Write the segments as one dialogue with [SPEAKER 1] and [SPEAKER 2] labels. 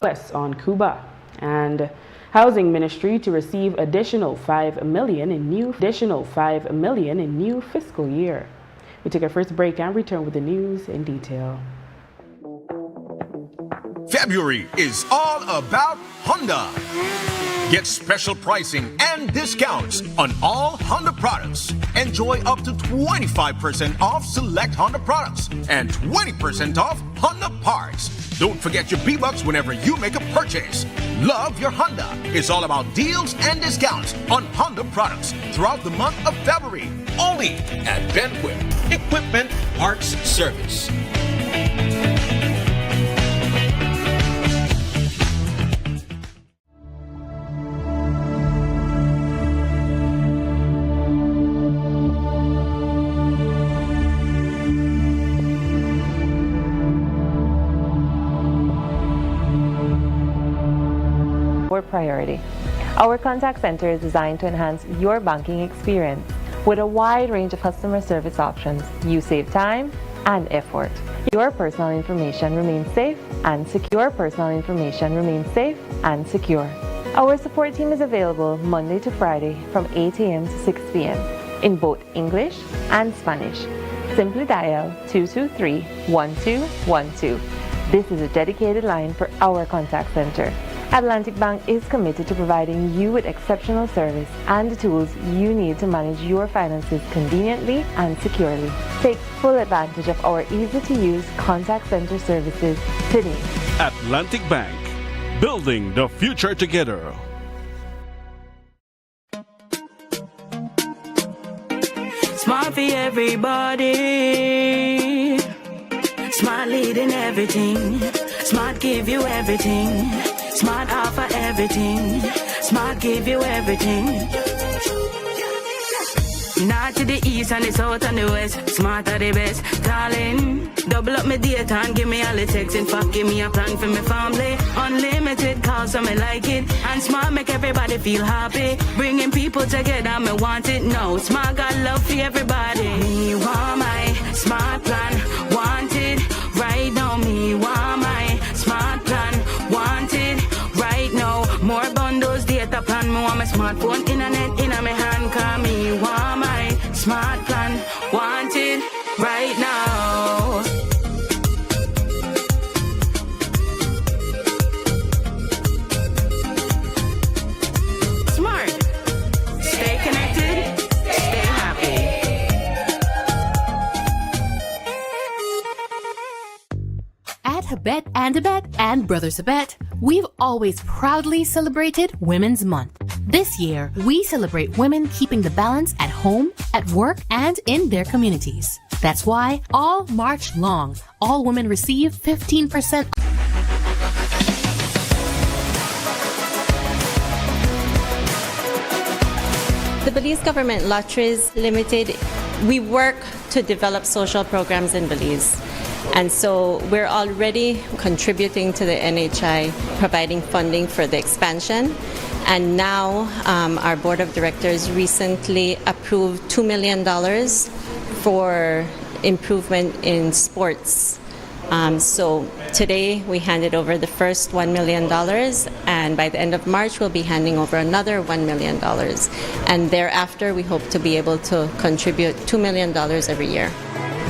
[SPEAKER 1] US on Cuba, and Housing Ministry to receive additional $5 million in new fiscal year. We take our first break and return with the news in detail.
[SPEAKER 2] February is all about Honda. Get special pricing and discounts on all Honda products. Enjoy up to 25% off select Honda products and 20% off Honda parts. Don't forget your B-Bucks whenever you make a purchase. Love your Honda. It's all about deals and discounts on Honda products throughout the month of February. Only at Benquip Equipment Parts Service.
[SPEAKER 3] Priority. Our contact center is designed to enhance your banking experience. With a wide range of customer service options, you save time and effort. Your personal information remains safe and secure. Our support team is available Monday to Friday from 8 a.m. to 6 p.m. in both English and Spanish. Simply dial 223-1212. This is a dedicated line for our contact center. Atlantic Bank is committed to providing you with exceptional service and the tools you need to manage your finances conveniently and securely. Take full advantage of our easy-to-use contact center services today.
[SPEAKER 4] Atlantic Bank, building the future together.
[SPEAKER 5] Smart for everybody. Smart leading everything. Smart give you everything. Smart offer everything. Smart give you everything. North to the east and the south and the west. Smart are the best. Darling, double up my data and give me all the text. In fact, give me a plan for my family. Unlimited calls, so me like it. And Smart make everybody feel happy. Bringing people together, me want it now. Smart got love for everybody. Me want my Smart plan. Want it right now. Me want my Smart plan. Want it right now. More bundles, data plan. Me want my smartphone, internet in my hand. Call me want my Smart plan. Want it right now. Smart. Stay connected. Stay happy.
[SPEAKER 6] At Habet and Abet and Brothers Abet, we've always proudly celebrated Women's Month. This year, we celebrate women keeping the balance at home, at work, and in their communities. That's why all March long, all women receive 15%.
[SPEAKER 7] The Belize Government Lotteries Limited, we work to develop social programs in Belize. And so we're already contributing to the NHI, providing funding for the expansion. And now our board of directors recently approved $2 million for improvement in sports. So today we handed over the first $1 million, and by the end of March we'll be handing over another $1 million. And thereafter we hope to be able to contribute $2 million every year.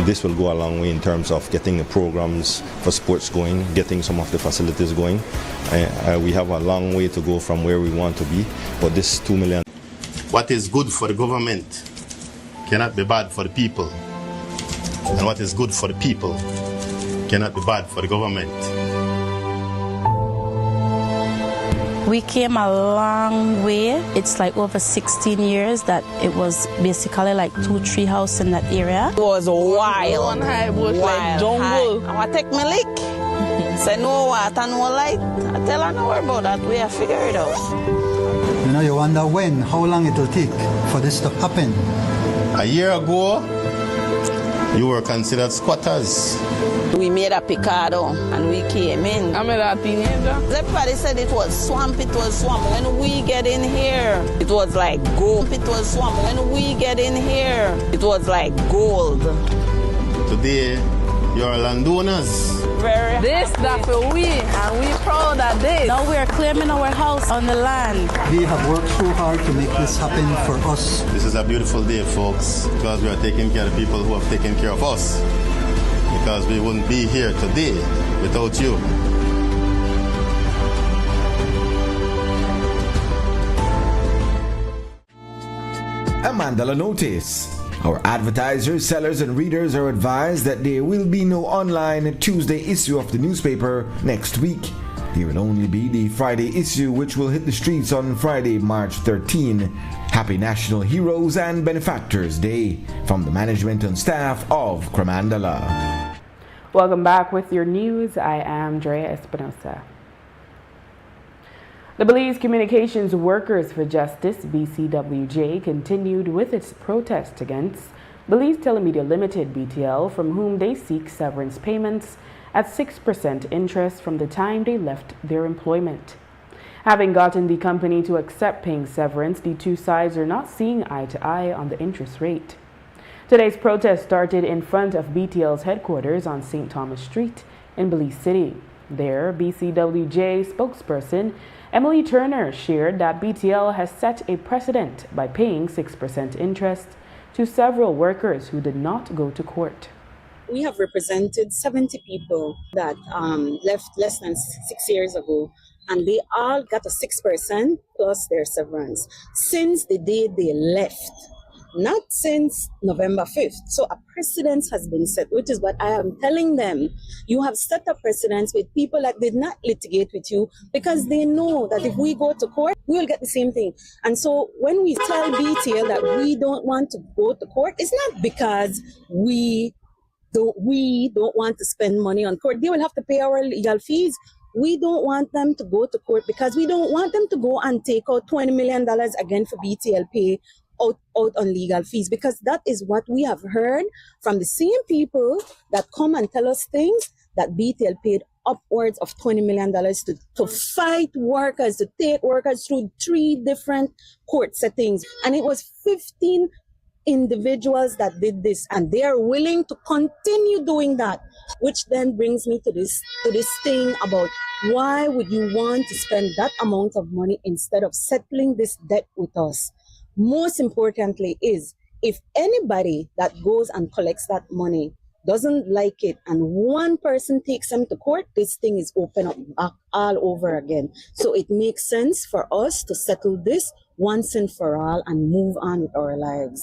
[SPEAKER 8] This will go a long way in terms of getting the programs for sports going, getting some of the facilities going. We have a long way to go from where we want to be, but this $2 million.
[SPEAKER 9] What is good for the government cannot be bad for the people. And what is good for the people cannot be bad for the government.
[SPEAKER 10] We came a long way. It's like over 16 years that it was basically like 2-3 houses in that area.
[SPEAKER 11] It was wild. One high bush like jungle. I want to take my lick. Say no water, no light. I tell her no worry about that. We have figured it out.
[SPEAKER 12] You know, you wonder how long it will take for this to happen.
[SPEAKER 9] A year ago, you were considered squatters.
[SPEAKER 11] We made a picado and we came in. I made a teenager. Everybody said it was swamp, it was swamp. When we get in here, it was like gold. It was swamp. When we get in here, it was like gold.
[SPEAKER 9] Today, you're landowners.
[SPEAKER 11] very this that for we, and we proud of this.
[SPEAKER 10] Now we are claiming our house on the land.
[SPEAKER 12] We have worked so hard to make this happen for us.
[SPEAKER 9] This is a beautiful day, folks, because we are taking care of people who have taken care of us. Because we wouldn't be here today without you.
[SPEAKER 13] A Mandela notice. Our advertisers, sellers, and readers are advised that there will be no online Tuesday issue of the newspaper next week. There will only be the Friday issue, which will hit the streets on Friday, March 13. Happy National Heroes and Benefactors Day from the management and staff of Cremandala.
[SPEAKER 1] Welcome back with your news. I am Drea Espinosa. The Belize Communications Workers for Justice, BCWJ, continued with its protest against Belize Telemedia Limited, BTL, from whom they seek severance payments at 6% interest from the time they left their employment. Having gotten the company to accept paying severance, the two sides are not seeing eye to eye on the interest rate. Today's protest started in front of BTL's headquarters on St. Thomas Street in Belize City. There, BCWJ spokesperson Emily Turner shared that BTL has set a precedent by paying 6% interest to several workers who did not go to court.
[SPEAKER 14] We have represented 70 people that left less than 6 years ago, and they all got a 6% plus their severance since the day they left, not since November 5th. So a precedent has been set, which is what I am telling them. You have set a precedent with people that did not litigate with you because they know that if we go to court, we will get the same thing. And so when we tell BTL that we don't want to go to court, it's not because we don't want to spend money on court. They will have to pay our legal fees. We don't want them to go to court because we don't want them to go and take out $20 million again for BTL pay out on legal fees, because that is what we have heard from the same people that come and tell us things that BTL paid upwards of $20 million to fight workers, to take workers through 3 different court settings. And it was 15 individuals that did this, and they are willing to continue doing that, which then brings me to this thing about why would you want to spend that amount of money instead of settling this debt with us? Most importantly is, if anybody that goes and collects that money doesn't like it and one person takes them to court, this thing is open up back all over again. So it makes sense for us to settle this once and for all and move on with our lives.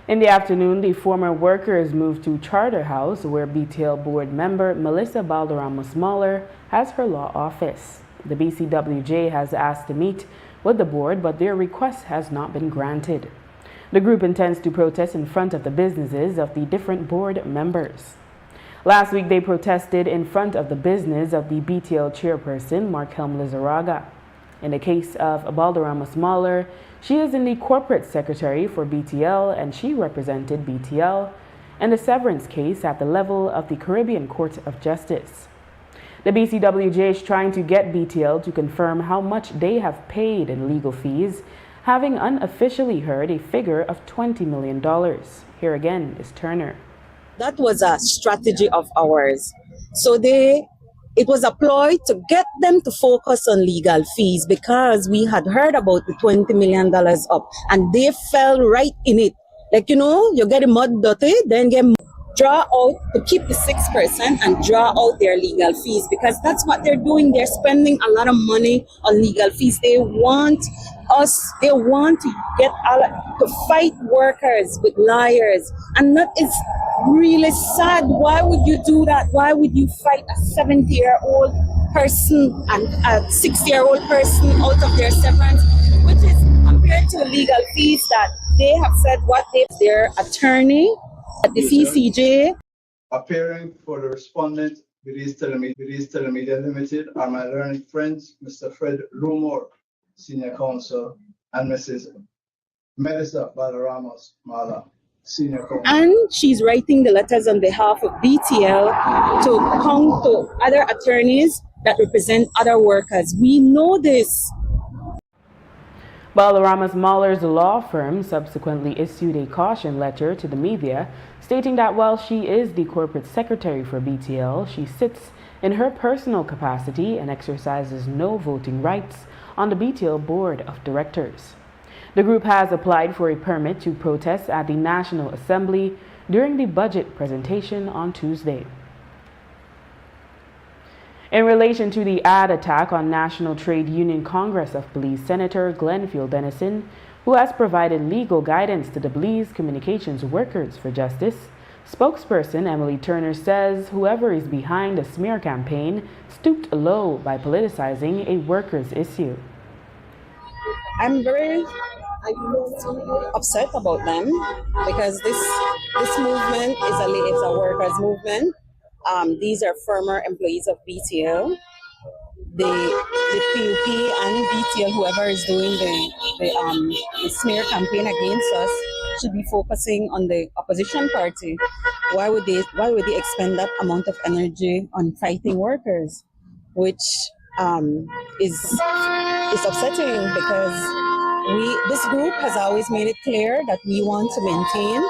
[SPEAKER 1] In the afternoon, the former workers moved to Charter House, where BTL board member Melissa Balderrama-Smaller has her law office. The BCWJ has asked to meet with the board, but their request has not been granted. The group intends to protest in front of the businesses of the different board members. Last week, they protested in front of the business of the BTL chairperson, Markelm Lizarraga. In the case of Balderrama-Smaller, she is in the corporate secretary for BTL, and she represented BTL in the severance case at the level of the Caribbean Court of Justice. The BCWJ is trying to get BTL to confirm how much they have paid in legal fees, having unofficially heard a figure of $20 million. Here again is Turner.
[SPEAKER 14] That was a strategy of ours. So it was a ploy to get them to focus on legal fees, because we had heard about the $20 million up, and they fell right in it. Like, you get a mud dirty, then draw out to keep the 6% and draw out their legal fees, because that's what they're doing. They're spending a lot of money on legal fees. They want to get to fight workers with liars, and that is really sad. Why would you do that? Why would you fight a 70-year-old person and a 60-year-old person out of their severance, which is compared to the legal fees that they have said their attorney at the CCJ.
[SPEAKER 15] Appearing for the respondent, Belize Telemedia Limited, are my learned friends, Mr. Fred Rumor, Senior Counsel, and Mrs. Melissa Balderrama-Smaller, Senior Counsel.
[SPEAKER 14] And she's writing the letters on behalf of BTL to come to other attorneys that represent other workers. We know this.
[SPEAKER 1] Balarama Smaller's law firm subsequently issued a caution letter to the media stating that while she is the corporate secretary for BTL, she sits in her personal capacity and exercises no voting rights on the BTL board of directors. The group has applied for a permit to protest at the National Assembly during the budget presentation on Tuesday. In relation to the ad attack on National Trade Union Congress of Belize Senator Glenfield Dennison, who has provided legal guidance to the Belize Communications Workers for Justice, spokesperson Emily Turner says whoever is behind the smear campaign stooped low by politicizing a workers' issue.
[SPEAKER 14] I'm very upset about them because this movement is a workers' movement. These are former employees of BTL. The PUP and BTL, whoever is doing the smear campaign against us, should be focusing on the opposition party. Why would they expend that amount of energy on fighting workers, which is upsetting because this group has always made it clear that we want to maintain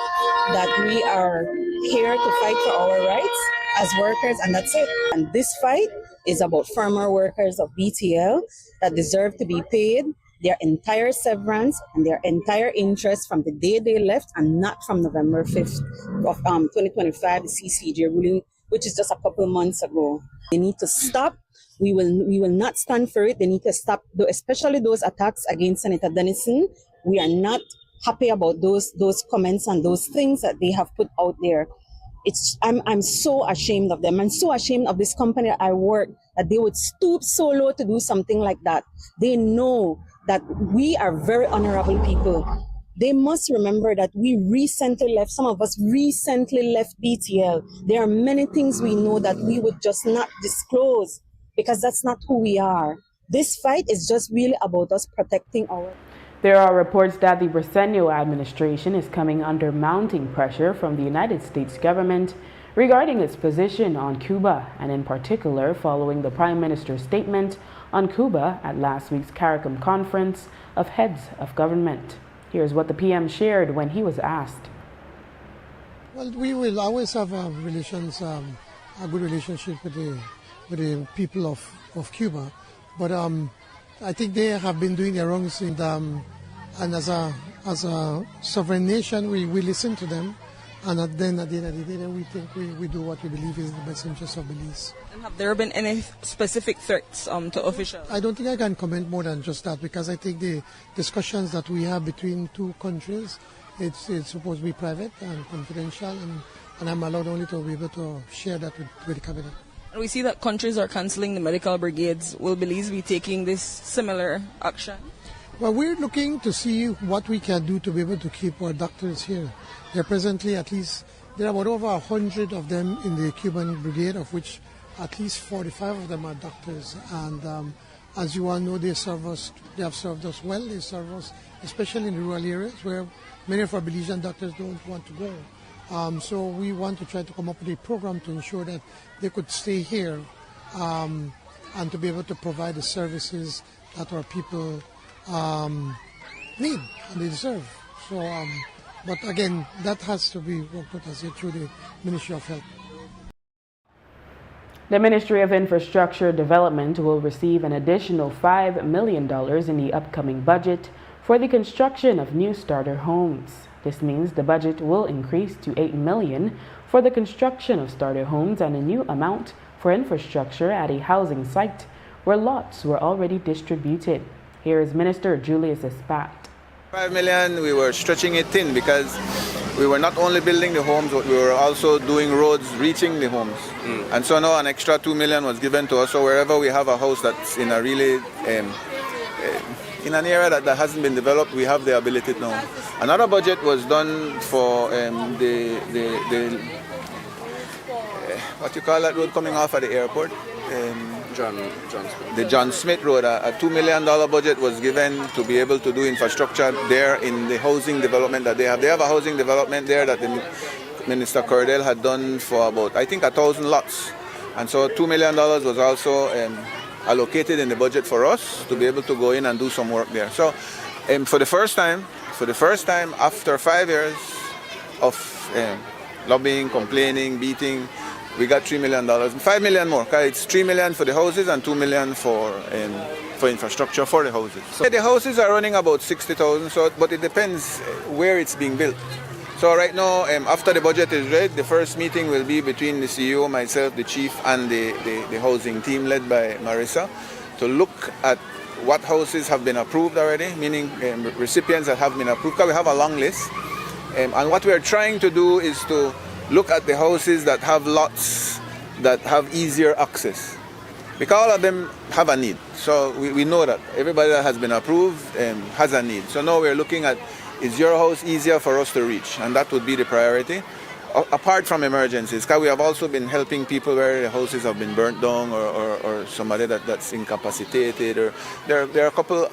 [SPEAKER 14] that we are here to fight for our rights as workers, and that's it. And this fight is about former workers of BTL that deserve to be paid their entire severance and their entire interest from the day they left and not from November 5th of 2025, the CCJ ruling, which is just a couple months ago. They need to stop. We will not stand for it. They need to stop, especially those attacks against Senator Dennison. We are not happy about those comments and those things that they have put out there. I'm so ashamed of them. I'm so ashamed of this company I work that they would stoop so low to do something like that. They know that we are very honorable people. They must remember that some of us recently left BTL. There are many things we know that we would just not disclose because that's not who we are. This fight is just really about us protecting our...
[SPEAKER 1] There are reports that the Briceño administration is coming under mounting pressure from the United States government regarding its position on Cuba, and in particular following the Prime Minister's statement on Cuba at last week's CARICOM conference of heads of government. Here's what the PM shared when he was asked.
[SPEAKER 16] Well, we will always have a good relationship with the people of Cuba, but I think they have been doing their wrong thing, and as a sovereign nation, we listen to them, and at the end of the day, we think we do what we believe is in the best interest of Belize.
[SPEAKER 17] And have there been any specific threats to officials?
[SPEAKER 16] I don't think I can comment more than just that, because I think the discussions that we have between two countries, it's supposed to be private and confidential, and I'm allowed only to be able to share that with the cabinet.
[SPEAKER 17] And we see that countries are cancelling the medical brigades. Will Belize be taking this similar action?
[SPEAKER 16] Well, we're looking to see what we can do to be able to keep our doctors here. There are presently there are about over 100 of them in the Cuban brigade, of which at least 45 of them are doctors. And as you all know, they have served us well. They serve us, especially in rural areas where many of our Belizean doctors don't want to go. So we want to try to come up with a program to ensure that they could stay here and to be able to provide the services that our people need and they deserve. So, but again, that has to be worked out through the Ministry of Health.
[SPEAKER 1] The Ministry of Infrastructure Development will receive an additional $5 million in the upcoming budget for the construction of new starter homes. This means the budget will increase to $8 million for the construction of starter homes and a new amount for infrastructure at a housing site where lots were already distributed. Here is Minister Julius Espat.
[SPEAKER 18] $5 million, we were stretching it thin because we were not only building the homes, but we were also doing roads reaching the homes. And so now an extra $2 million was given to us. So wherever we have a house that's in a really in an area that hasn't been developed, we have the ability now. Another budget was done for what you call that road coming off at the airport? The John Smith Road. A $2 million budget was given to be able to do infrastructure there in the housing development that they have. They have a housing development there that the Minister Cordell had done for about, I think, 1,000 lots. And so $2 million was also allocated in the budget for us to be able to go in and do some work there. So For the first time after 5 years of lobbying, complaining, beating, we got $3 million, $5 million more. It's $3 million for the houses and $2 million for infrastructure for the houses. So the houses are running about 60,000. But it depends where it's being built. So right now, after the budget is read, the first meeting will be between the CEO, myself, the chief, and the housing team led by Marissa to look at what houses have been approved already, meaning recipients that have been approved. Because we have a long list. And what we are trying to do is to look at the houses that have lots that have easier access. Because all of them have a need. So we know that everybody that has been approved has a need. So now we're looking at, is your house easier for us to reach? And that would be the priority. Apart from emergencies, because we have also been helping people where the houses have been burnt down or somebody that's incapacitated. Or there are a couple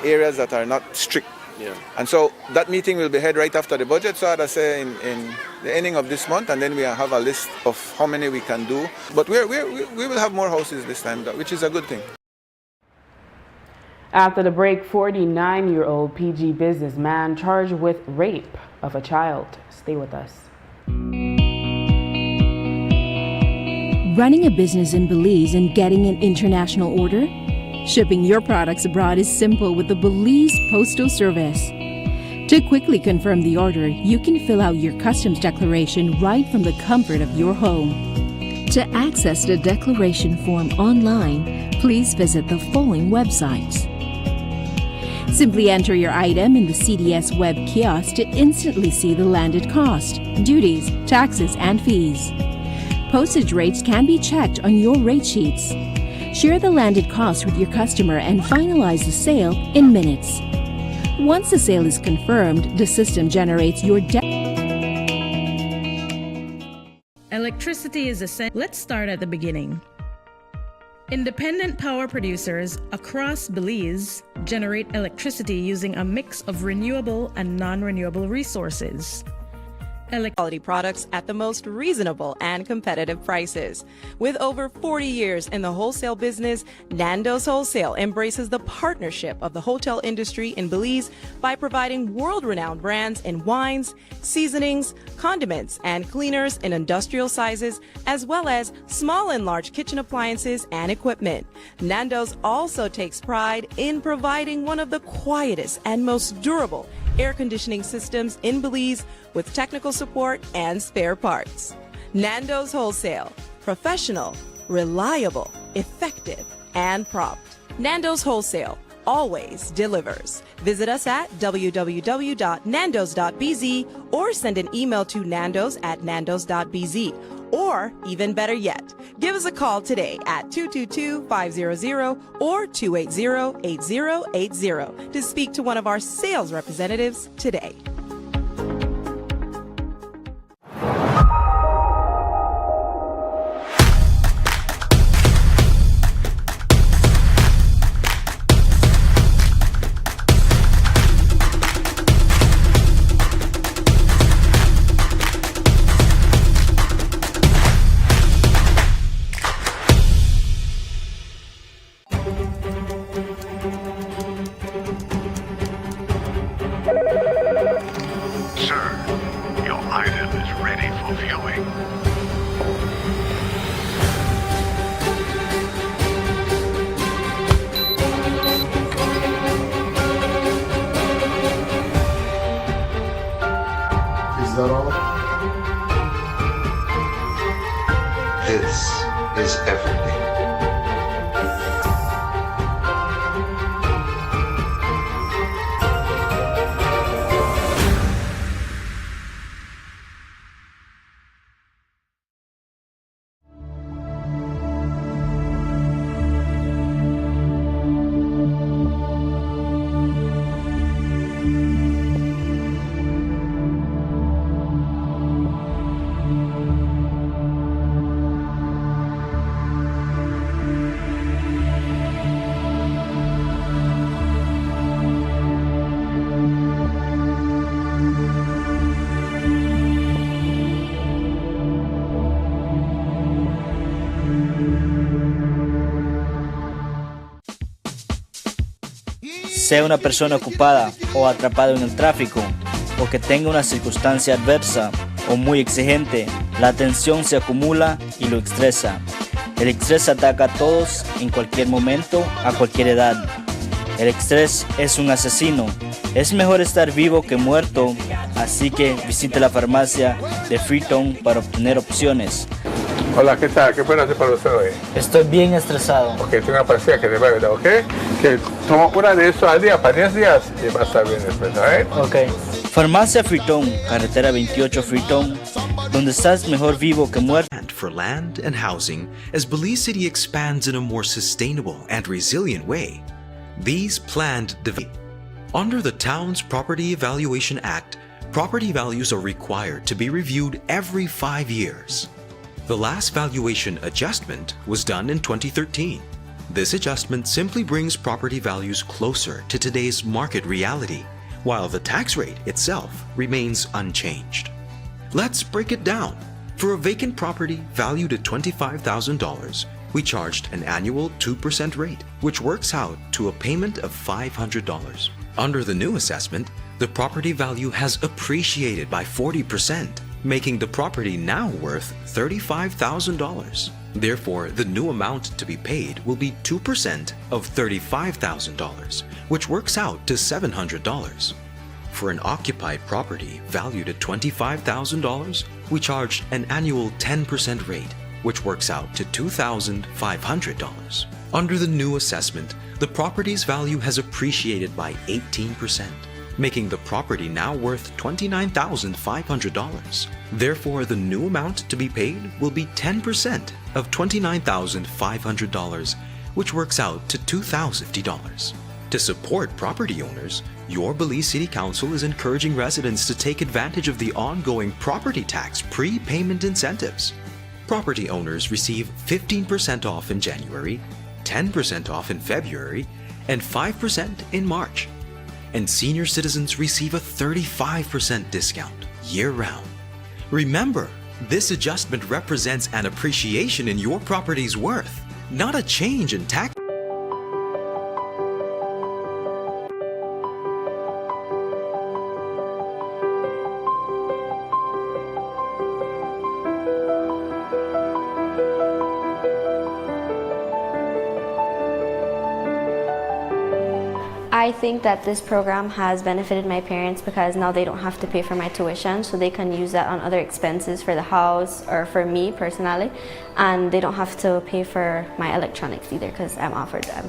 [SPEAKER 18] areas that are not strict. Yeah. And so that meeting will be held right after the budget, so I'd say in the ending of this month, and then we have a list of how many we can do. But we will have more houses this time, which is a good thing.
[SPEAKER 1] After the break, 49-year-old PG businessman charged with rape of a child. Stay with us.
[SPEAKER 19] Running a business in Belize and getting an international order? Shipping your products abroad is simple with the Belize Postal Service. To quickly confirm the order, you can fill out your customs declaration right from the comfort of your home. To access the declaration form online, please visit the following websites. Simply enter your item in the CDS web kiosk to instantly see the landed cost, duties, taxes, and fees. Postage rates can be checked on your rate sheets. Share the landed cost with your customer and finalize the sale in minutes. Once the sale is confirmed, the system generates your
[SPEAKER 20] Electricity is essential. Let's start at the beginning. Independent power producers across Belize generate electricity using a mix of renewable and non-renewable resources.
[SPEAKER 21] Quality products at the most reasonable and competitive prices. With over 40 years in the wholesale business, Nando's Wholesale embraces the partnership of the hotel industry in Belize by providing world-renowned brands in wines, seasonings, condiments, and cleaners in industrial sizes, as well as small and large kitchen appliances and equipment. Nando's also takes pride in providing one of the quietest and most durable air conditioning systems in Belize with technical support and spare parts. Nando's Wholesale. Professional, reliable, effective, and prompt. Nando's Wholesale always delivers. Visit us at www.nandos.bz or send an email to nandos@nandos.bz. Or, even better yet, give us a call today at 222-500 or 280-8080 to speak to one of our sales representatives today.
[SPEAKER 22] Is that all?
[SPEAKER 23] This is everything.
[SPEAKER 2] sea una persona ocupada o atrapada en el tráfico, o que tenga una circunstancia adversa o muy exigente, la tensión se acumula y lo estresa. El estrés ataca a todos en cualquier momento, a cualquier edad. El estrés es un asesino. Es mejor estar vivo que muerto, así que visite la farmacia de Freetown para obtener opciones.
[SPEAKER 3] Hola, ¿qué tal? ¿Qué puedo hacer para usted hoy?
[SPEAKER 2] Estoy bien estresado.
[SPEAKER 3] Ok, tengo una pastilla que te va a ayudar, ¿ok? Que toma una de eso al día para 10 días y va a estar bien después, ¿ok?
[SPEAKER 2] Ok. Farmacia Freetown, carretera 28 Freetown, donde estás mejor vivo que muerto.
[SPEAKER 22] For land and housing as Belize City expands in a more sustainable and resilient way. These planned developments. Under the Town's Property Evaluation Act, property values are required to be reviewed every 5 years. The last valuation adjustment was done in 2013. This adjustment simply brings property values closer to today's market reality, while the tax rate itself remains unchanged. Let's break it down. For a vacant property valued at $25,000, we charged an annual 2% rate, which works out to a payment of $500. Under the new assessment, the property value has appreciated by 40%, making the property now worth $35,000. Therefore, the new amount to be paid will be 2% of $35,000, which works out to $700. For an occupied property valued at $25,000, we charged an annual 10% rate, which works out to $2,500. Under the new assessment, the property's value has appreciated by 18%, making the property now worth $29,500. Therefore, the new amount to be paid will be 10% of $29,500, which works out to $2,050. To support property owners, your Belize City Council is encouraging residents to take advantage of the ongoing property tax prepayment incentives. Property owners receive 15% off in January, 10% off in February, and 5% in March. And senior citizens receive a 35% discount year-round. Remember, this adjustment represents an appreciation in your property's worth, not a change in tax.
[SPEAKER 24] I think that this program has benefited my parents because now they don't have to pay for my tuition, so they can use that on other expenses for the house or for me personally, and they don't have to pay for my electronics either because I'm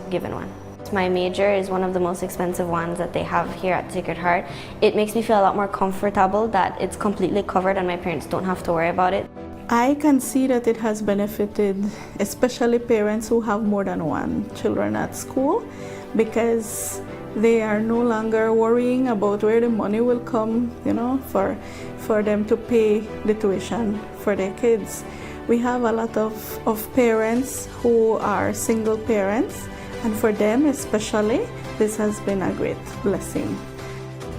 [SPEAKER 24] given one. My major is one of the most expensive ones that they have here at Sacred Heart. It makes me feel a lot more comfortable that it's completely covered and my parents don't have to worry about it.
[SPEAKER 25] I can see that it has benefited especially parents who have more than one children at school, because they are no longer worrying about where the money will come, for them to pay the tuition for their kids. We have a lot of parents who are single parents, and for them especially, this has been a great blessing.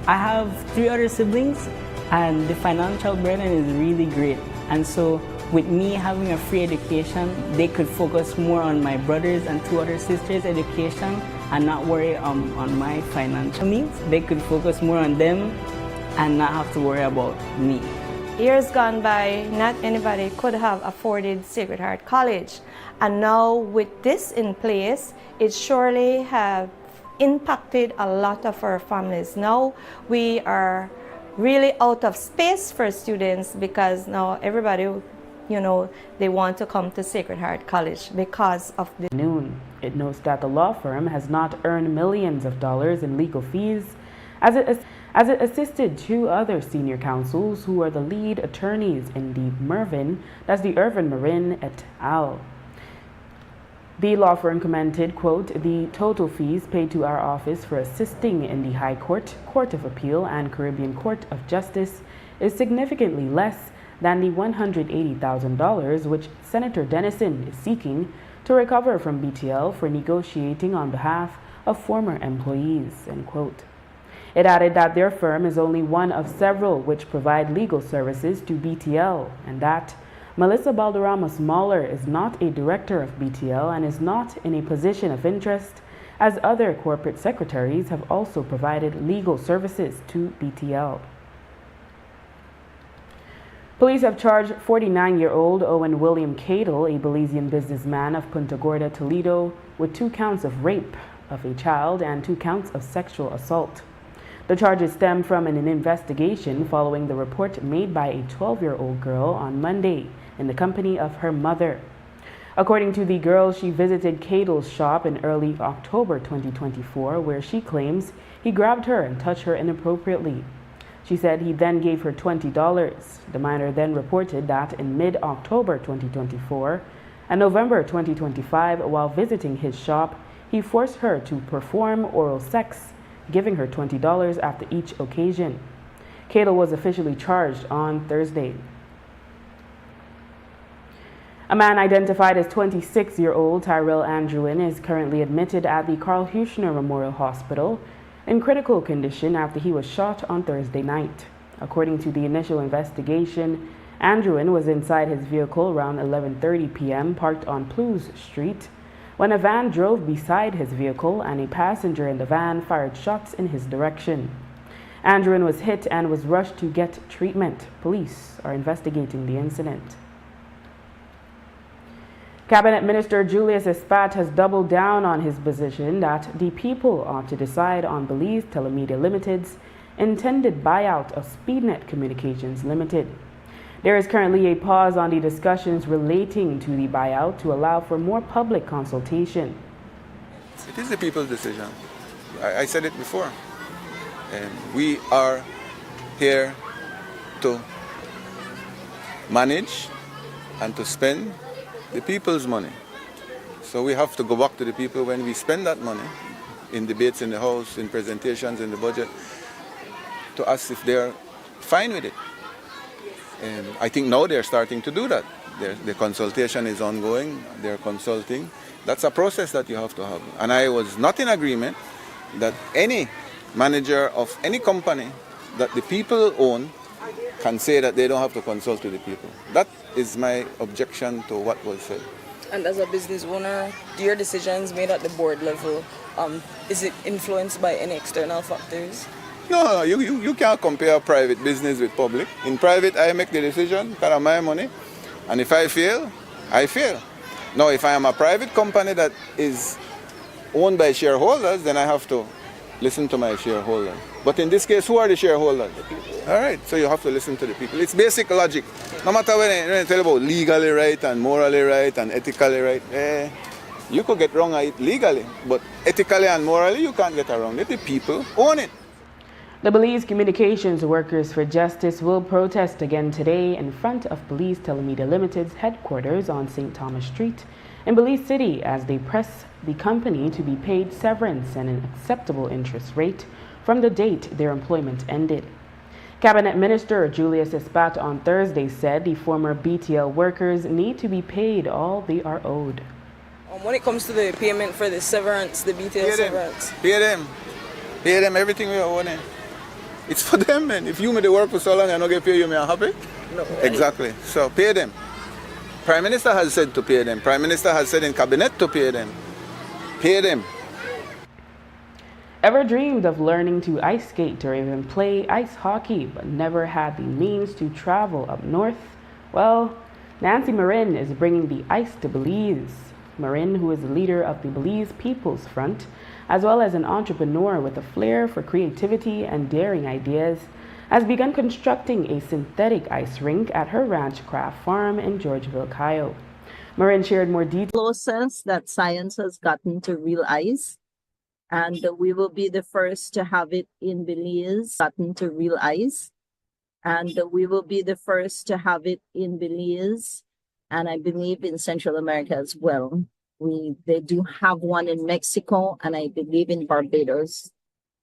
[SPEAKER 26] I have 3 other siblings, and the financial burden is really great. And so with me having a free education, they could focus more on my brothers and 2 other sisters' education and not worry on my financial needs. They could focus more on them and not have to worry about me.
[SPEAKER 27] Years gone by, not anybody could have afforded Sacred Heart College. And now with this in place, it surely have impacted a lot of our families. Now we are really out of space for students because now everybody, they want to come to Sacred Heart College because of the
[SPEAKER 1] noon. It notes that the law firm has not earned millions of dollars in legal fees as it assisted 2 other senior counsels who are the lead attorneys in the Irvin Marin et al. The law firm commented, quote, "The total fees paid to our office for assisting in the High Court, Court of Appeal, and Caribbean Court of Justice is significantly less than the $180,000 which Senator Dennison is seeking to recover from BTL for negotiating on behalf of former employees," end quote. It added that their firm is only one of several which provide legal services to BTL, and that Melissa Balderrama Smaller is not a director of BTL and is not in a position of interest as other corporate secretaries have also provided legal services to BTL. Police have charged 49-year-old Owen William Cadle, a Belizean businessman of Punta Gorda, Toledo, with 2 counts of rape of a child and 2 counts of sexual assault. The charges stem from an investigation following the report made by a 12-year-old girl on Monday in the company of her mother. According to the girl, she visited Cadle's shop in early October 2024, where she claims he grabbed her and touched her inappropriately. She said he then gave her $20. The minor then reported that in mid-October 2024 and November 2025, while visiting his shop, he forced her to perform oral sex, giving her $20 after each occasion. Cadle was officially charged on Thursday. A man identified as 26-year-old Tyrell Andrewen is currently admitted at the Carl Huchner Memorial Hospital in critical condition after he was shot on Thursday night. According to the initial investigation, Andrewen was inside his vehicle around 11:30 p.m. parked on Plews Street when a van drove beside his vehicle and a passenger in the van fired shots in his direction. Andrewen was hit and was rushed to get treatment. Police are investigating the incident. Cabinet Minister Julius Espat has doubled down on his position that the people ought to decide on Belize Telemedia Limited's intended buyout of SpeedNet Communications Limited. There is currently a pause on the discussions relating to the buyout to allow for more public consultation.
[SPEAKER 18] It is the people's decision. I said it before. And we are here to manage and to spend the people's money. So we have to go back to the people when we spend that money in debates in the House, in presentations in the budget, to ask if they're fine with it. And I think now they're starting to do that. The consultation is ongoing, they're consulting. That's a process that you have to have. And I was not in agreement that any manager of any company that the people own can say that they don't have to consult with the people. That is my objection to what was said.
[SPEAKER 17] And as a business owner, do your decisions made at the board level, is it influenced by any external factors?
[SPEAKER 18] No, you can't compare private business with public. In private, I make the decision because of my money. And if I fail, I fail. Now, if I am a private company that is owned by shareholders, then I have to listen to my shareholders. But in this case, who are the shareholders? All right, so you have to listen to the people. It's basic logic. No matter when I tell about legally right and morally right and ethically right, you could get wrong legally, but ethically and morally, you can't get around it. The people own it.
[SPEAKER 1] The Belize Communications Workers for Justice will protest again today in front of Belize Telemedia Limited's headquarters on St. Thomas Street in Belize City as they press the company to be paid severance and an acceptable interest rate from the date their employment ended. Cabinet Minister Julius Espat on Thursday said the former BTL workers need to be paid all they are owed.
[SPEAKER 17] When it comes to the payment for the severance, the BTL severance?
[SPEAKER 18] Pay them everything we owe them. It's for them, man. If you made the work for so long and not get paid, you may happy?
[SPEAKER 17] No.
[SPEAKER 18] Exactly. So pay them. Prime Minister has said to pay them. Prime Minister has said in cabinet to pay them. Pay them.
[SPEAKER 1] Ever dreamed of learning to ice skate or even play ice hockey but never had the means to travel up north? Well, Nancy Marin is bringing the ice to Belize. Marin, who is the leader of the Belize People's Front, as well as an entrepreneur with a flair for creativity and daring ideas, has begun constructing a synthetic ice rink at her ranch craft farm in Georgeville, Ohio. Marin shared more details.
[SPEAKER 4] Closest that science has gotten to real ice, and we will be the first to have it in Belize, gotten to real ice, and we will be the first to have it in Belize, and I believe in Central America as well. They do have one in Mexico, and I believe in Barbados.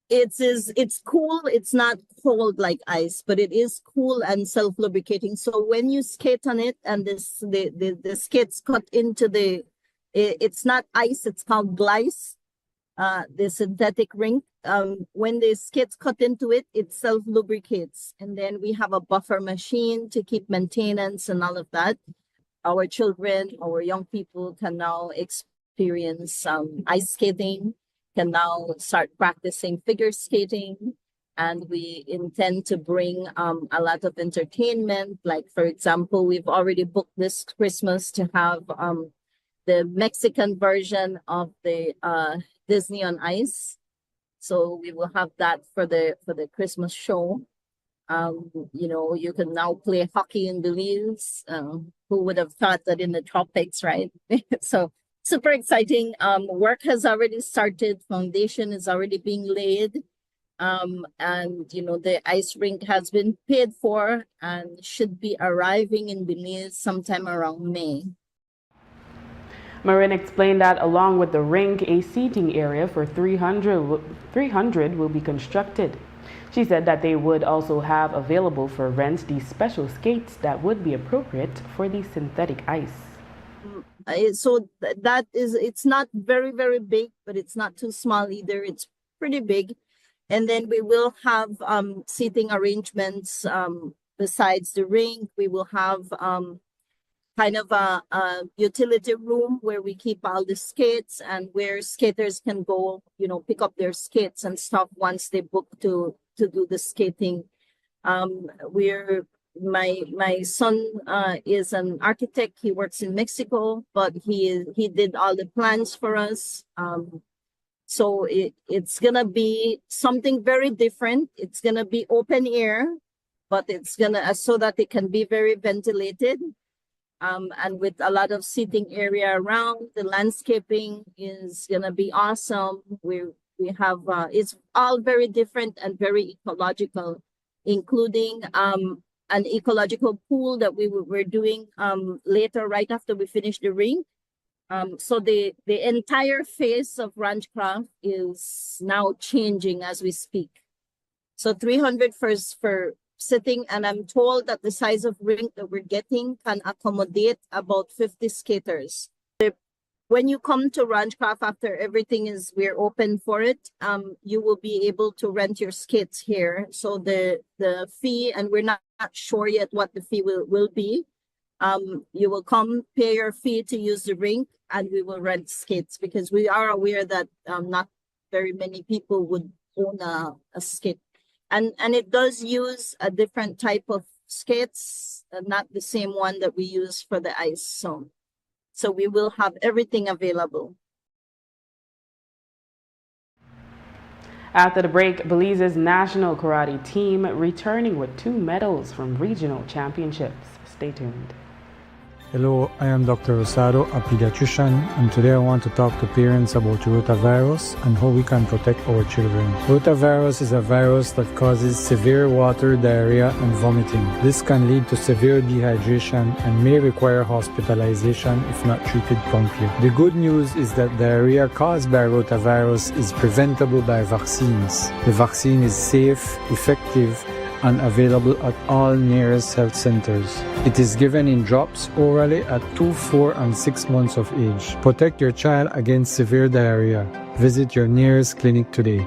[SPEAKER 4] It's cool. It's not cold like ice, but it is cool and self-lubricating. So when you skate on it and the skates cut into it's not ice, it's called glice, the synthetic rink. When the skates cut into it, it self-lubricates. And then we have a buffer machine to keep maintenance and all of that. Our children, our young people can now experience ice skating can now start practicing figure skating. And we intend to bring a lot of entertainment. Like, for example, we've already booked this Christmas to have the Mexican version of the Disney on Ice. So we will have that for the Christmas show. You can now play hockey in Belize. Who would have thought that in the tropics, right? So super exciting. Work has already started. Foundation is already being laid. And the ice rink has been paid for and should be arriving in Belize sometime around May.
[SPEAKER 1] Marin explained that along with the rink, a seating area for 300 will be constructed. She said that they would also have available for rent these special skates that would be appropriate for the synthetic ice.
[SPEAKER 4] So it's not very, very big, but it's not too small either. It's pretty big. And then we will have seating arrangements besides the rink. We will have kind of a utility room where we keep all the skates and where skaters can go, pick up their skates and stuff once they book to do the skating. My son is an architect. He works in Mexico, but he did all the plans for us. So it's gonna be something very different. It's gonna be open air, but it's gonna so that it can be very ventilated. And with a lot of seating area around, the landscaping is gonna be awesome. We have it's all very different and very ecological, including an ecological pool that we're doing later, right after we finish the rink. So the entire face of Ranchcraft is now changing as we speak. So 300 for sitting, and I'm told that the size of rink that we're getting can accommodate about 50 skaters. When you come to Ranchcraft after everything we're open for it, you will be able to rent your skates here. So the fee, and we're not sure yet what the fee will be. You will come, pay your fee to use the rink, and we will rent skates because we are aware that not very many people would own a skate. And it does use a different type of skates, not the same one that we use for the ice. So we will have everything available.
[SPEAKER 1] After the break, Belize's national karate team returning with 2 medals from regional championships. Stay tuned.
[SPEAKER 5] Hello, I am Dr. Rosado, a pediatrician, and today I want to talk to parents about rotavirus and how we can protect our children. Rotavirus is a virus that causes severe water, diarrhea, and vomiting. This can lead to severe dehydration and may require hospitalization if not treated promptly. The good news is that diarrhea caused by rotavirus is preventable by vaccines. The vaccine is safe, effective, and available at all nearest health centers. It is given in drops orally at 2, 4, and 6 months of age. Protect your child against severe diarrhea. Visit your nearest clinic today.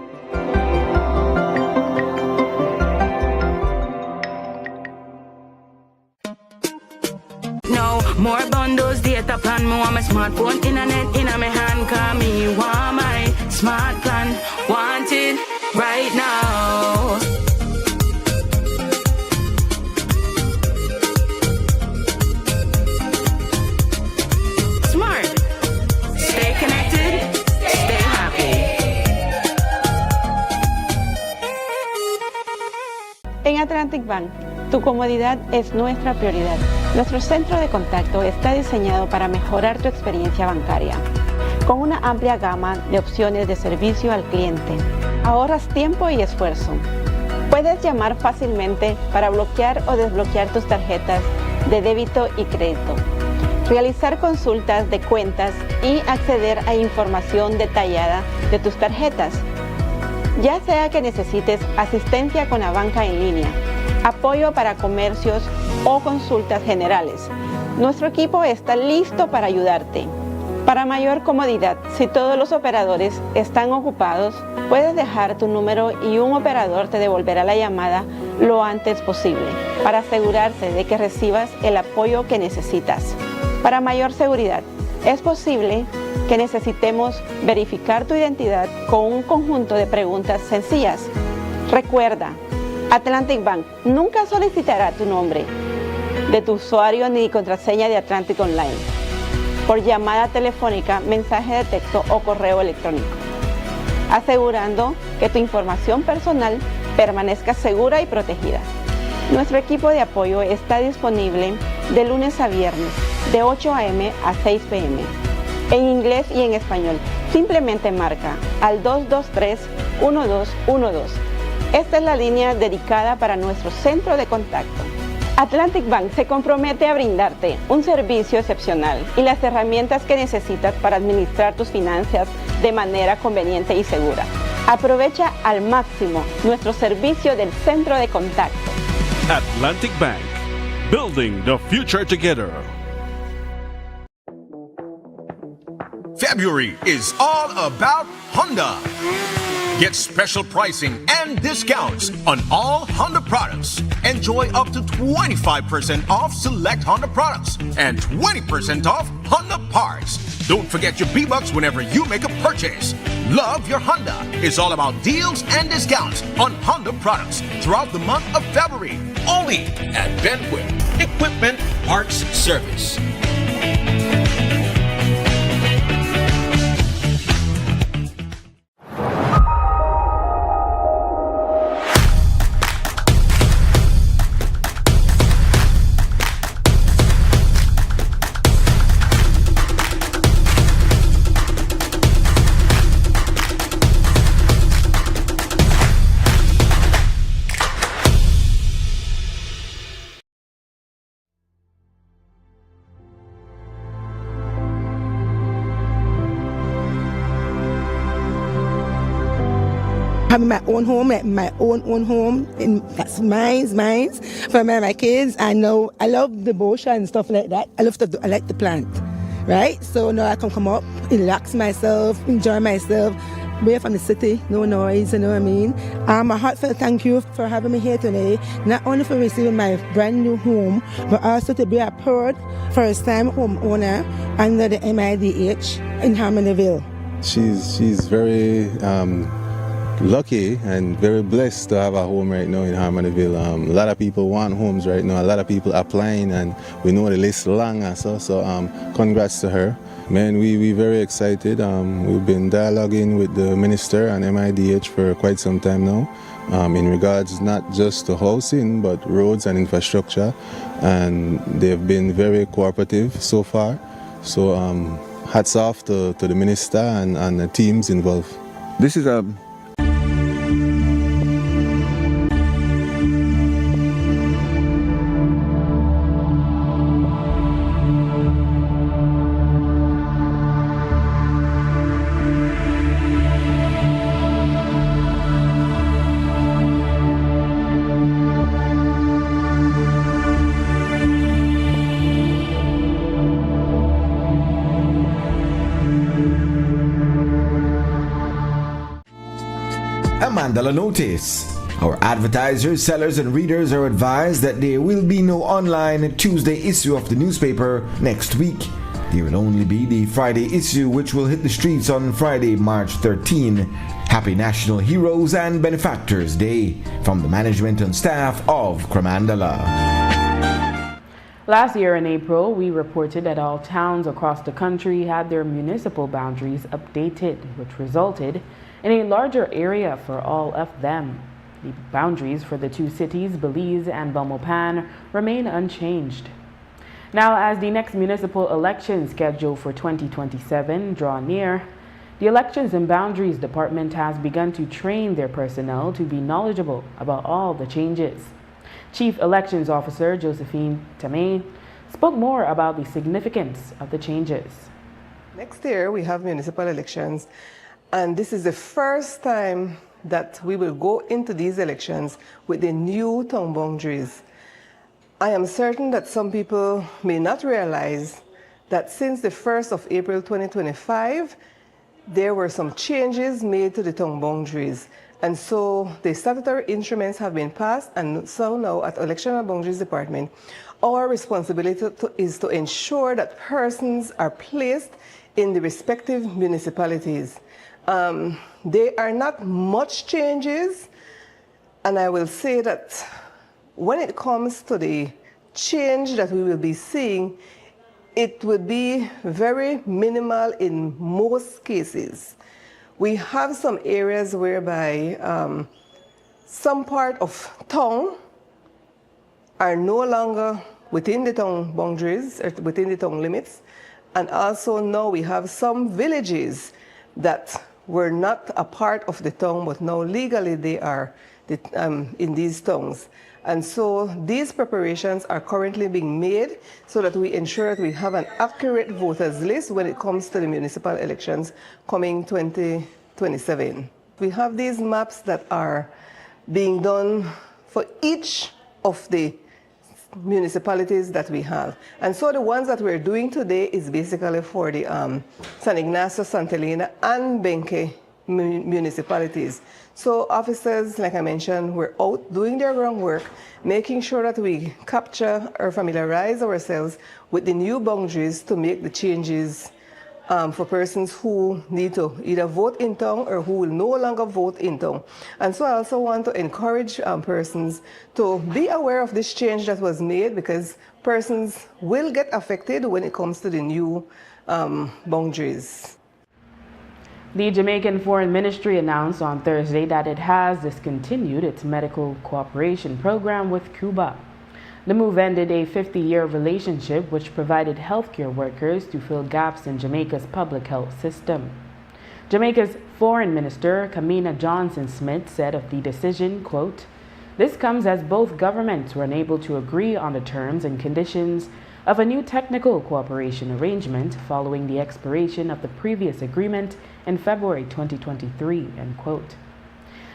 [SPEAKER 6] No more bundles, data plan. Me want my smartphone, internet in my hand. Call me, want my smart plan. Want it right now.
[SPEAKER 27] En Atlantic Bank, tu comodidad es nuestra prioridad. Nuestro centro de contacto está diseñado para mejorar tu experiencia bancaria, con una amplia gama de opciones de servicio al cliente. Ahorras tiempo y esfuerzo. Puedes llamar fácilmente para bloquear o desbloquear tus tarjetas de débito y crédito, realizar consultas de cuentas y acceder a información detallada de tus tarjetas. Ya sea que necesites asistencia con la banca en línea, apoyo para comercios o consultas generales, nuestro equipo está listo para ayudarte. Para mayor comodidad, si todos los operadores están ocupados, puedes dejar tu número y un operador te devolverá la llamada lo antes posible para asegurarse de que recibas el apoyo que necesitas. Para mayor seguridad, es posible
[SPEAKER 7] que necesitemos verificar tu identidad con un conjunto de preguntas sencillas. Recuerda, Atlantic Bank nunca solicitará tu nombre de tu usuario ni contraseña de Atlantic Online por llamada telefónica, mensaje de texto o correo electrónico, asegurando que tu información personal permanezca segura y protegida. Nuestro equipo de apoyo está disponible de lunes a viernes, de 8 a.m. a 6 p.m. en inglés y en español. Simplemente marca al 223-1212. Esta es la línea dedicada para nuestro centro de contacto. Atlantic Bank se compromete a brindarte un servicio excepcional y las herramientas que necesitas para administrar tus finanzas de manera conveniente y segura. Aprovecha al máximo nuestro servicio del centro de contacto.
[SPEAKER 8] Atlantic Bank, building the future together.
[SPEAKER 9] February is all about Honda. Get special pricing and discounts on all Honda products. Enjoy up to 25% off select Honda products and 20% off Honda parts. Don't forget your B-Bucks whenever you make a purchase. Love your Honda is all about deals and discounts on Honda products throughout the month of February. Only at Benquit Equipment Parts Service.
[SPEAKER 10] Having my own home, my own home, and that's mine. For my kids, I love the bush and stuff like that. I like the plant, right? So now I can come up, relax myself, enjoy myself, away from the city, no noise, you know what I mean? A heartfelt thank you for having me here today, not only for receiving my brand new home, but also to be a first-time homeowner under the MIDH in Harmonyville.
[SPEAKER 11] She's very lucky and very blessed to have a home right now in Harmonyville. A lot of people want homes right now. A lot of people applying, and we know the list long. So congrats to her. Man, we very excited. We've been dialoguing with the minister and MIDH for quite some time now, in regards not just to housing, but roads and infrastructure. And they've been very cooperative so far. So hats off to the minister and the teams involved. This is a
[SPEAKER 12] Mandala notice. Our advertisers, sellers, and readers are advised that there will be no online Tuesday issue of the newspaper next week. There will only be the Friday issue, which will hit the streets on Friday, March 13. Happy National Heroes and Benefactors Day from the management and staff of Cremandala.
[SPEAKER 1] Last year in April, we reported that all towns across the country had their municipal boundaries updated, which resulted in a larger area for all of them. The boundaries for the two cities, Belize and Belmopan, remain unchanged. Now, as the next municipal election scheduled for 2027 draw near, the Elections and Boundaries Department has begun to train their personnel to be knowledgeable about all the changes. Chief Elections Officer Josephine Tamay spoke more about the significance of the changes.
[SPEAKER 13] Next year, we have municipal elections. And this is the first time that we will go into these elections with the new town boundaries. I am certain that some people may not realize that since the 1st of April 2025, there were some changes made to the town boundaries. And so the statutory instruments have been passed, and so now at Election and Boundaries Department, our responsibility is to ensure that persons are placed in the respective municipalities. There are not much changes, and I will say that when it comes to the change that we will be seeing, it would be very minimal in most cases. We have some areas whereby some part of town are no longer within the town boundaries, or within the town limits, and also now we have some villages that were not a part of the town, but now legally they are in these towns. And so these preparations are currently being made so that we ensure that we have an accurate voters list when it comes to the municipal elections coming 2027. We have these maps that are being done for each of the municipalities that we have. And so the ones that we're doing today is basically for the San Ignacio, Santa Elena, and Benque municipalities. So officers, like I mentioned, were out doing their groundwork, making sure that we capture or familiarize ourselves with the new boundaries to make the changes for persons who need to either vote in town or who will no longer vote in town. And so I also want to encourage persons to be aware of this change that was made, because persons will get affected when it comes to the new boundaries.
[SPEAKER 1] The Jamaican Foreign Ministry announced on Thursday that it has discontinued its medical cooperation program with Cuba. The move ended a 50-year relationship which provided healthcare workers to fill gaps in Jamaica's public health system. Jamaica's Foreign Minister, Kamina Johnson-Smith, said of the decision, quote, "This comes as both governments were unable to agree on the terms and conditions of a new technical cooperation arrangement following the expiration of the previous agreement in February 2023, end quote.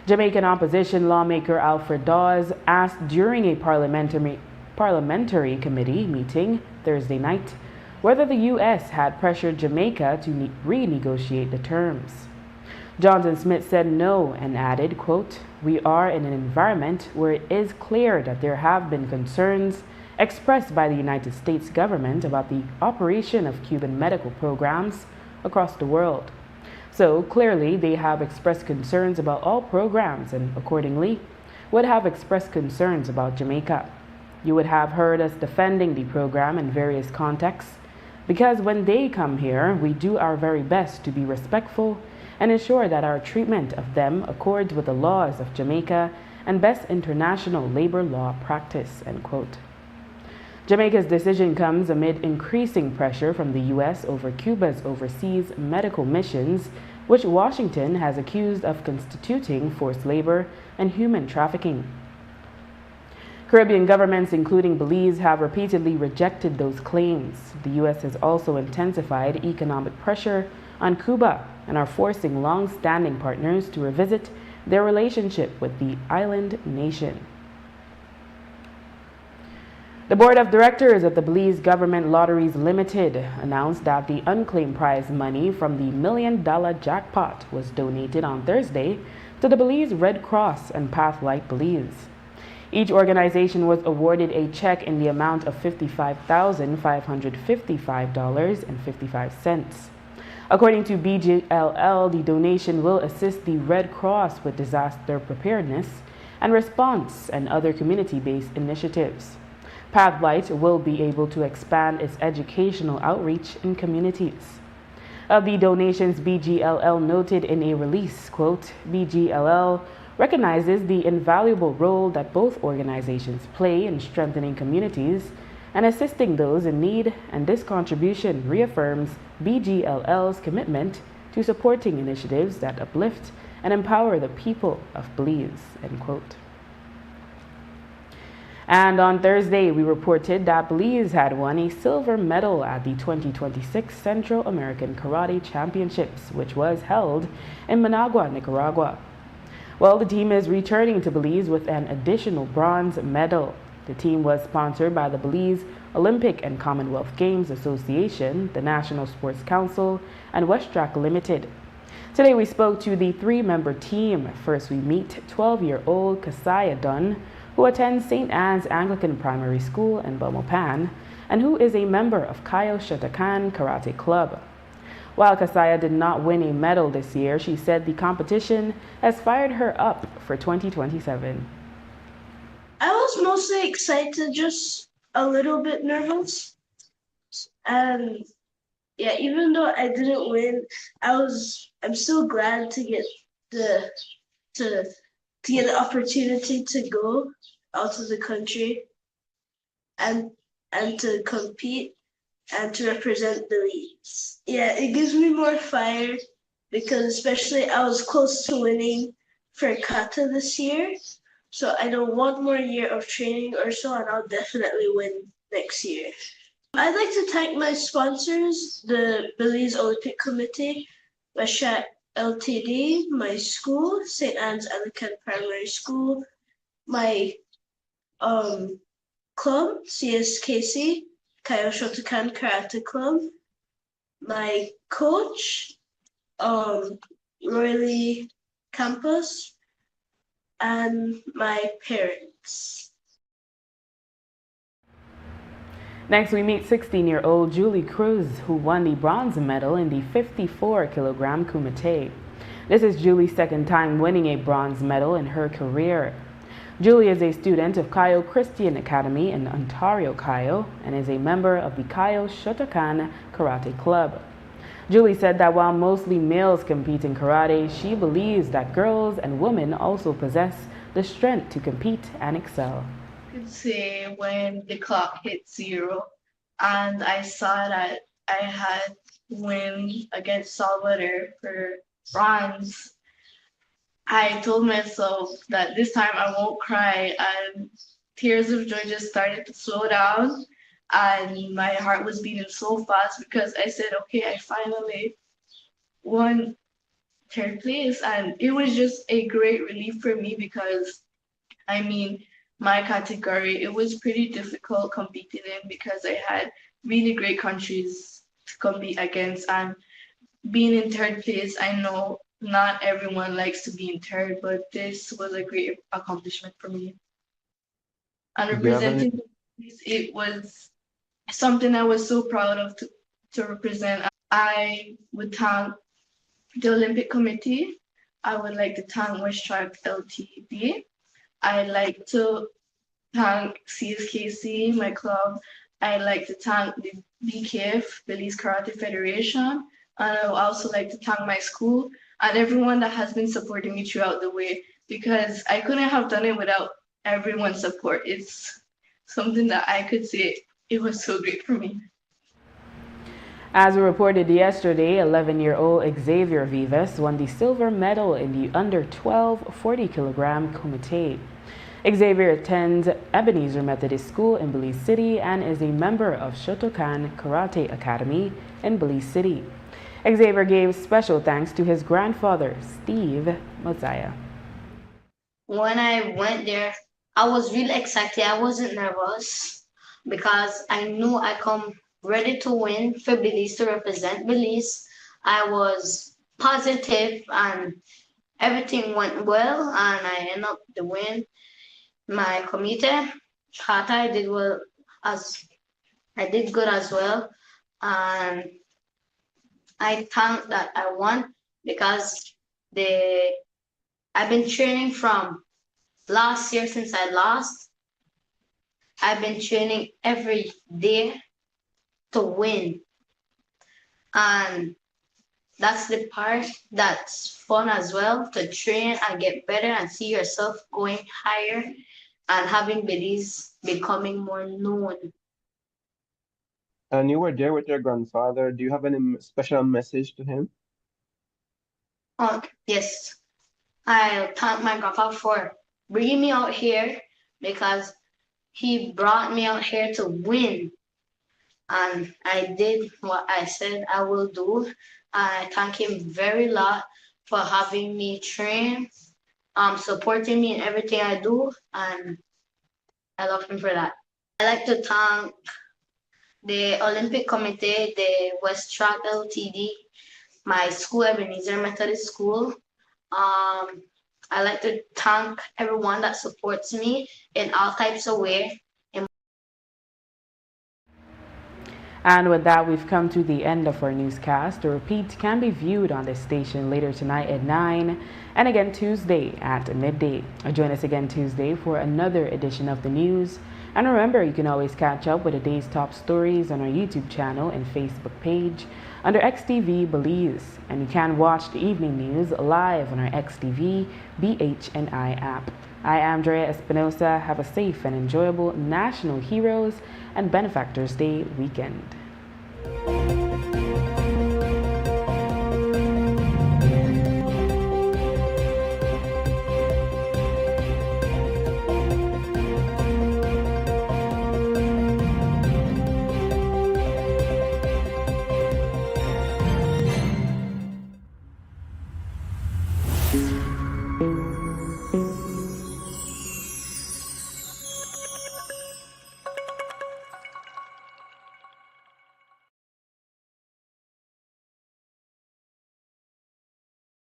[SPEAKER 1] Jamaican opposition lawmaker Alfred Dawes asked during a parliamentary committee meeting Thursday night whether the U.S. had pressured Jamaica to renegotiate the terms. Johnson-Smith said no and added, quote, "We are in an environment where it is clear that there have been concerns expressed by the United States government about the operation of Cuban medical programs across the world. So clearly they have expressed concerns about all programs and accordingly would have expressed concerns about Jamaica. You would have heard us defending the program in various contexts because when they come here, we do our very best to be respectful and ensure that our treatment of them accords with the laws of Jamaica and best international labor law practice," end quote. Jamaica's decision comes amid increasing pressure from the U.S. over Cuba's overseas medical missions, which Washington has accused of constituting forced labor and human trafficking. Caribbean governments, including Belize, have repeatedly rejected those claims. The U.S. has also intensified economic pressure on Cuba and are forcing long-standing partners to revisit their relationship with the island nation. The Board of Directors of the Belize Government Lotteries Limited announced that the unclaimed prize money from the $1 million jackpot was donated on Thursday to the Belize Red Cross and Pathlight Belize. Each organization was awarded a check in the amount of $55,555.55. According to BGLL, the donation will assist the Red Cross with disaster preparedness and response and other community-based initiatives. Pathlight will be able to expand its educational outreach in communities. Of the donations, BGLL noted in a release, quote, "BGLL recognizes the invaluable role that both organizations play in strengthening communities and assisting those in need, and this contribution reaffirms BGLL's commitment to supporting initiatives that uplift and empower the people of Belize," end quote. And on Thursday, we reported that Belize had won a silver medal at the 2026 Central American Karate Championships, which was held in Managua, Nicaragua. Well, the team is returning to Belize with an additional bronze medal. The team was sponsored by the Belize Olympic and Commonwealth Games Association, the National Sports Council, and WestTrack Limited. Today, we spoke to the three-member team. First, we meet 12-year-old Kasaya Dunn, who attends St. Anne's Anglican Primary School in Belmopan, and who is a member of Kayo Shatakan Karate Club. While Kasaya did not win a medal this year, she said the competition has fired her up for 2027.
[SPEAKER 14] I was mostly excited, just a little bit nervous. And yeah, even though I didn't win, I'm still glad to get the to get the opportunity to go out of the country and to compete and to represent Belize. Yeah, it gives me more fire because especially I was close to winning for Kata this year. So I know one more year of training or so and I'll definitely win next year. I'd like to thank my sponsors, the Belize Olympic Committee, Weshat LTD, my school, St. Anne's Anglican Primary School, my club, CSKC, Kayo Shotokan Karate Club, my coach, Royley Campus, and my parents.
[SPEAKER 1] Next, we meet 16-year-old Julie Cruz, who won the bronze medal in the 54-kilogram kumite. This is Julie's second time winning a bronze medal in her career. Julie is a student of Kayo Christian Academy in Ontario, Kayo, and is a member of the Kayo Shotokan Karate Club. Julie said that while mostly males compete in karate, she believes that girls and women also possess the strength to compete and excel.
[SPEAKER 15] Could say when the clock hit 0 and I saw that I had win against Salvador for bronze, I told myself that this time I won't cry, and tears of joy just started to slow down and my heart was beating so fast because I said, okay, I finally won third place, and it was just a great relief for me because I mean my category, it was pretty difficult competing in because I had really great countries to compete against, and being in third place, I know not everyone likes to be in third, but this was a great accomplishment for me. And representing it was something I was so proud of to represent. I would thank the Olympic Committee. I would like to thank West Track LTD. I'd like to thank CSKC, my club. I'd like to thank the BKF, Belize Karate Federation. And I would also like to thank my school and everyone that has been supporting me throughout the way, because I couldn't have done it without everyone's support. It's something that I could say it was so great for me.
[SPEAKER 1] As we reported yesterday, 11-year-old Xavier Vivas won the silver medal in the under-12 40-kilogram kumite. Xavier attends Ebenezer Methodist School in Belize City and is a member of Shotokan Karate Academy in Belize City. Xavier gave special thanks to his grandfather, Steve Mosiah.
[SPEAKER 16] When I went there, I was really excited. I wasn't nervous because I knew I come ready to win for Belize, to represent Belize. I was positive and everything went well, and I ended up the win. My committee, Kata, I did good as well, and I thank that I won because I've been training from last year since I lost. I've been training every day to win. And that's the part that's fun as well, to train and get better and see yourself going higher and having Belize becoming more known.
[SPEAKER 19] And you were there with your grandfather. Do you have any special message to him?
[SPEAKER 16] Yes. I thank my grandpa for bringing me out here because he brought me out here to win. And I did what I said I will do. I thank him very lot for having me train, supporting me in everything I do, and I love him for that. I like to thank the Olympic Committee, the West Track LTD, my school, Ebenezer Methodist School. I like to thank everyone that supports me in all types of ways.
[SPEAKER 1] And with that, we've come to the end of our newscast. The repeat can be viewed on this station later tonight at 9 and again Tuesday at midday. Join us again Tuesday for another edition of the news. And remember, you can always catch up with the day's top stories on our YouTube channel and Facebook page under XTV Belize. And you can watch the evening news live on our XTV BHNI app. I am Drea Espinosa. Have a safe and enjoyable National Heroes and Benefactors Day weekend.